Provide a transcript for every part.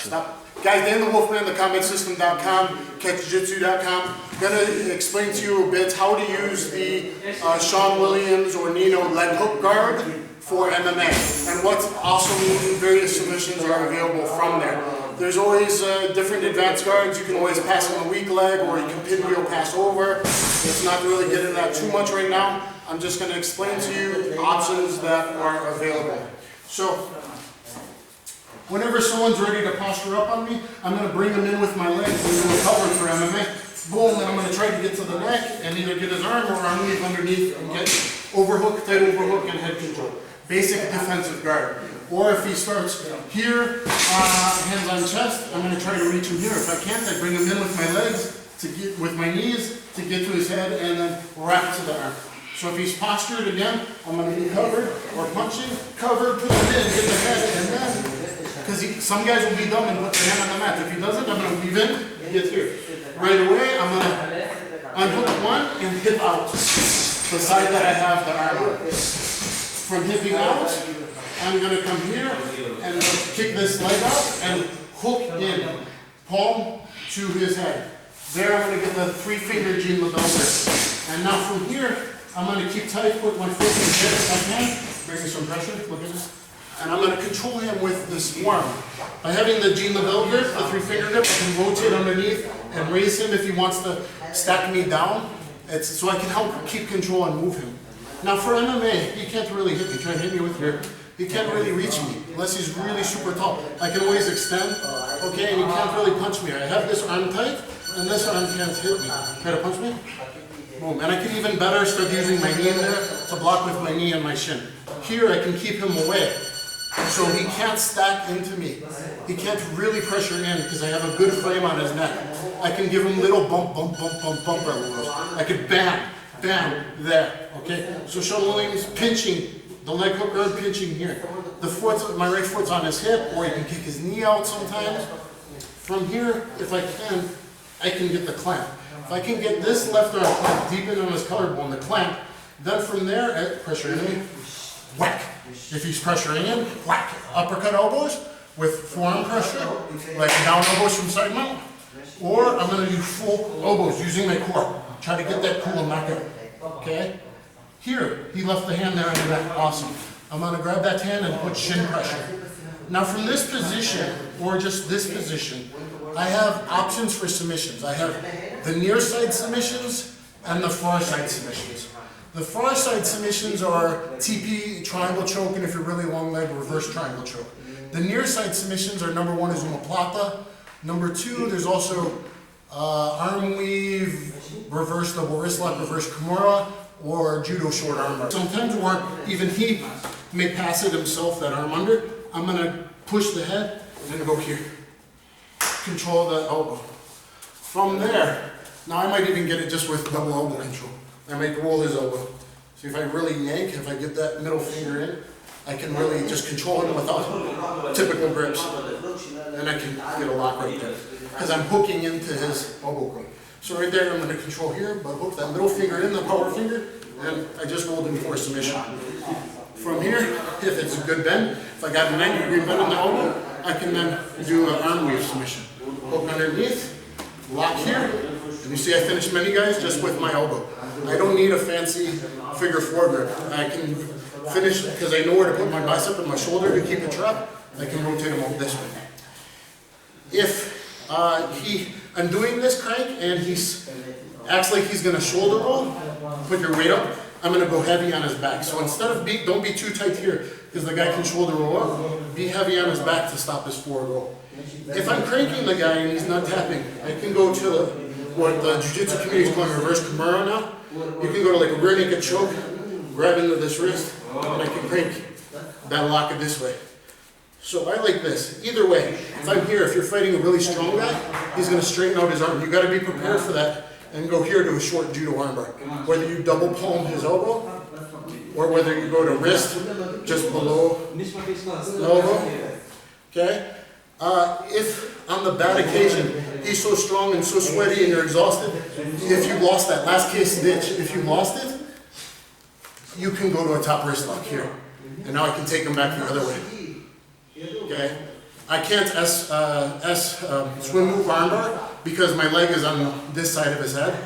Stop. Guys, DanTheWolfman, theCombatSystem.com, Catch-Jitsu.com. Gonna explain to you a bit how to use the Shawn Williams or Nino leg hook guard for MMA, and what awesome various submissions are available from there. There's always different advanced guards. You can always pass on the weak leg, or you can pinwheel pass over. Let's not really get into that too much right now. I'm just going to explain to you options that are available. So, whenever someone's ready to posture up on me, I'm going to bring them in with my legs into a cover for MMA. Boom, and I'm going to try to get to the neck and either get his arm or arm weave underneath and get overhook, tight overhook, and head control. Basic defensive guard. Or if he starts here, hands on chest, I'm going to try to reach him here. If I can't, I bring him in with my legs, with my knees, to get to his head and then wrap to the arm. So if he's postured again, I'm going to be covered or punching, covered, put him in, get the head, and then, because some guys will be dumb and put the hand on the mat. If he doesn't, I'm going to weave in, get here. Right away, I'm going to unhook one and hip out the side that I have the arm on. From hipping out, I'm going to come here and kick this leg out and hook in, palm to his head. There I'm going to get the 3-finger Jean LaBelle. And now from here, I'm going to keep tight, put my foot in the head if I can, bring me some pressure, look at this. And I'm going to control him with this arm. By having the Jean LaBelle grip, the 3-finger grip, I can rotate underneath and raise him if he wants to stack me down. So I can help keep control and move him. Now for MMA, he can't really hit me. Try and hit me with here. He can't really reach me unless he's really super tall. I can always extend, okay, and he can't really punch me. I have this arm tight, and this arm can't hit me. Try to punch me? Boom. And I can even better start using my knee in there to block with my knee and my shin. Here I can keep him away, so he can't stack into me. He can't really pressure in because I have a good frame on his neck. I can give him little bump, bump, bump, bump, bump elbows. I could bam. Bam, there, okay? So Shawn Williams pinching, the leg hook guard pinching here. The foot, my right foot's on his hip, or you can kick his knee out sometimes. From here, if I can get the clamp. If I can get this left arm clamp deep in on his collarbone, the clamp, then from there, pressure in, whack. If he's pressuring in, whack. Uppercut elbows with forearm pressure, like down elbows from side mount. Or I'm going to do full elbows using my core. Try to get that cool and knock it. Okay? Here, he left the hand there under that. Awesome. I'm going to grab that hand and put shin pressure. Now from this position, or just this position, I have options for submissions. I have the near side submissions and the far side submissions. The far side submissions are TP, triangle choke, and if you're really long leg, reverse triangle choke. The near side submissions are number 1 is omoplata. Number 2, there's also arm weave, reverse double wrist lock, reverse kimura, or judo short arm bar. Sometimes, or even he may pass it himself, that arm under. I'm going to push the head and go here. Control the elbow. From there, now I might even get it just with double elbow control. I might roll his elbow. So if I really yank, if I get that middle finger in, I can really just control him without typical grips. And I can get a lock right there. Because I'm hooking into his elbow grip. So right there, I'm going to control here, but hook that middle finger in, the power finger, and I just rolled him for a submission. From here, if it's a good bend, if I got a 90-degree bend in the elbow, I can then do an arm weave submission. Hook underneath, lock here, and you see I finished many guys just with my elbow. I don't need a fancy figure 4 grip. I can finish, because I know where to put my bicep and my shoulder to keep it trapped, I can rotate them over this way. If I'm doing this crank and he acts like he's going to shoulder roll, put your weight up, I'm going to go heavy on his back. So instead of don't be too tight here, because the guy can shoulder roll up, be heavy on his back to stop his forward roll. If I'm cranking the guy and he's not tapping, I can go to what the jiu-jitsu community is calling reverse kimura now. You can go to like a rear naked choke, grab into this wrist, and I can crank that lock it this way. So I like this. Either way, if I'm here, if you're fighting a really strong guy, he's going to straighten out his arm. You got to be prepared for that and go here to a short judo armbar. Whether you double palm his elbow, or whether you go to wrist just below the elbow. Okay? If on the bad occasion he's so strong and so sweaty and you're exhausted, if you lost that last case ditch, if you lost it, you can go to a top wrist lock here. And now I can take him back the other way. Okay? I can't swim move armbar because my leg is on this side of his head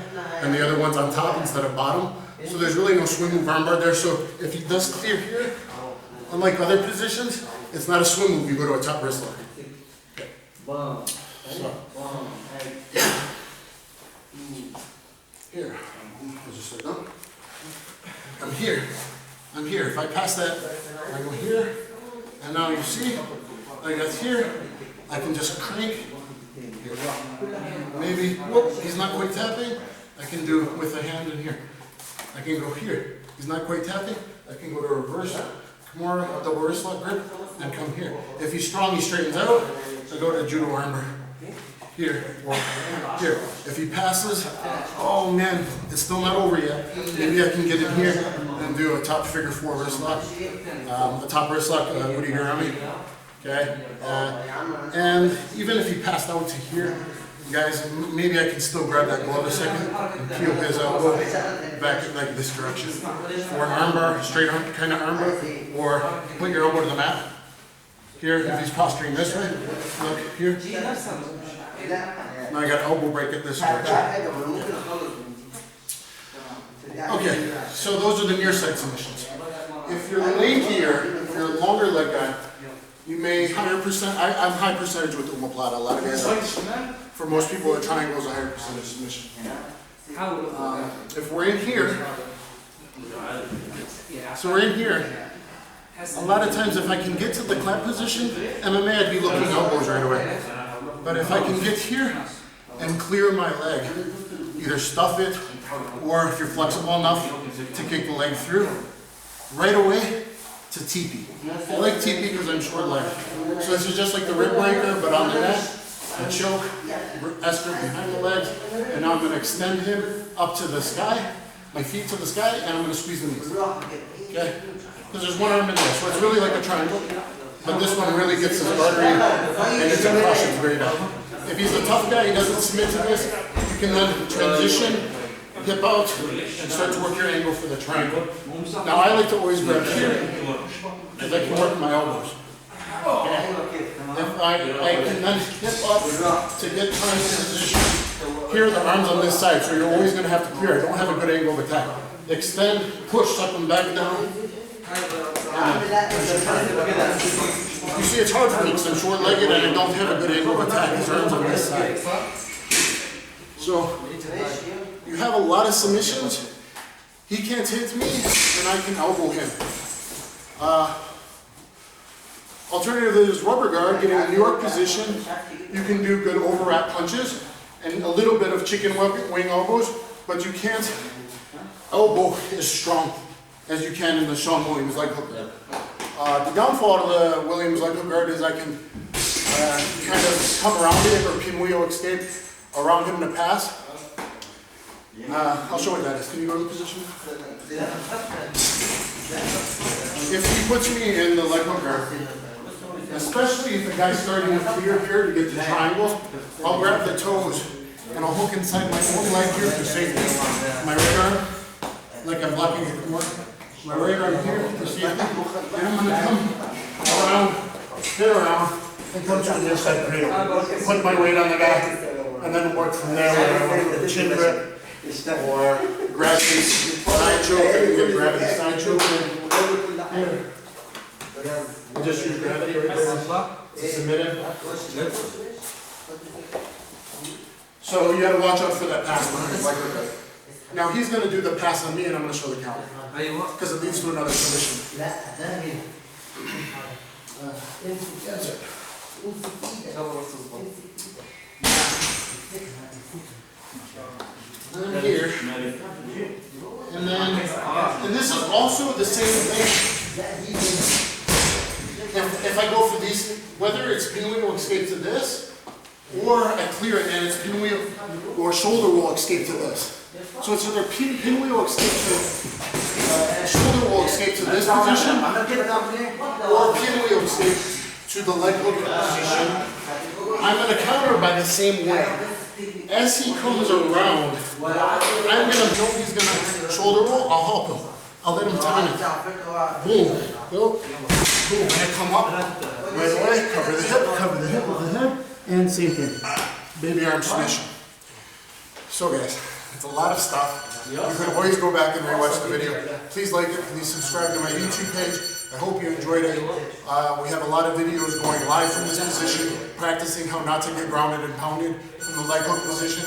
and the other one's on top instead of bottom. So there's really no swim move armbar there. So if he does clear here, unlike other positions, it's not a swim move, you go to a top wrist lock. Okay. So, here, I'll just sit down. I'm here. If I pass that, I go here, and now you see, I got here, I can just crank here. Maybe, whoop, he's not quite tapping, I can do it with a hand in here. I can go here. He's not quite tapping, I can go to reverse, more double wrist lock grip, and come here. If he's strong, he straightens out, so go to judo armbar. Here, or here. If he passes, oh man, it's still not over yet. Maybe I can get in here and do a top figure 4 wrist lock. A top wrist lock, Woody Garami. Okay? And even if he passed out to here, guys, maybe I can still grab that glove a second and peel his elbow back like this direction. For an armbar, straight arm kind of armbar, or put your elbow to the mat. Here, if he's posturing this way, look here. Now I got elbow break at this direction. Okay, so those are the near side submissions. If you're lankier, if you're a longer leg guy, you may higher percent. I'm high percentage with omoplata. A lot of guys are. For most people, a triangle is a higher percentage submission. If we're in here, so we're in here. A lot of times, if I can get to the clap position, MMA, I'd be looking elbows right away. But if I can get here and clear my leg, either stuff it, or if you're flexible enough to kick the leg through, right away to TP. I like TP because I'm short leg. So this is just like the rib breaker, but on the neck, a choke, S-grip behind the legs, and now I'm going to extend him up to the sky, my feet to the sky, and I'm going to squeeze the knees. Okay? Because there's one arm in there, so it's really like a triangle. But this one really gets his artery, and it's a caution very down. If he's a tough guy, he doesn't submit to this, you can then transition, hip out, and start to work your angle for the triangle. Now I like to always grab here, because I can work my elbows. Okay? If I can then hip up to get time to position. Here the arms on this side, so you're always going to have to clear. I don't have a good angle of attack. Extend, push, suck them back down. You see, it's hard for me because I'm short-legged and I don't have a good angle of attack. His arms on this side. So you have a lot of submissions. He can't hit me, and I can elbow him. Alternatively, is rubber guard, getting a New York position. You can do good overwrap punches and a little bit of chicken wing elbows, but you can't elbow as strong as you can in the Shawn Williams leg hook guard. The downfall of the Williams leg hook guard is I can kind of come around it or pinwheel escape around him to pass. I'll show you that. Can you go to the position? If he puts me in the leg hook guard, especially if the guy's starting to clear here to get the triangle, I'll grab the toes and I'll hook inside my own leg here for safety. My right arm, like I'm blocking it more. My right arm here for safety. And I'm going to come around, spin around, and come to the near side cradle. Put my weight on the guy, and then work from there where I want to chin grip. Or Gracie's side choke, I can get gravity side choke in. Here. We'll just use gravity right there. Submit it. So you gotta watch out for that pass line. Now he's gonna do the pass on me and I'm gonna show the counter. Because it leads to another submission. That's it. And then here, and this is also the same thing. If I go for these, whether it's pinwheel escape to this, or I clear it and it's pinwheel or shoulder roll escape to this. So it's either pinwheel escape to shoulder roll escape to this position, or pinwheel escape to the leg hook position. I'm going to counter by the same way. As he comes around, I'm going to know he's going to shoulder roll, I'll help him. I'll let him time it. Boom. Go. Boom. When I come up, Right away, cover the hip with the head, and same thing. Baby arm submission. So guys, it's a lot of stuff. You can always go back and rewatch the video. Please like it, please subscribe to my YouTube page. I hope you enjoyed it. We have a lot of videos going live from this position, practicing how not to get grounded and pounded from the leg hook position.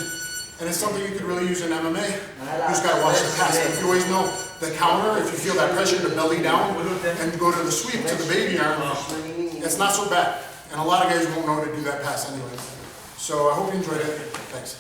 And it's something you could really use in MMA. You just gotta watch the pass. But if you always know the counter, if you feel that pressure to belly down and go to the sweep to the baby arm, it's not so bad. And a lot of guys won't know how to do that pass anyway. So I hope you enjoyed it. Thanks.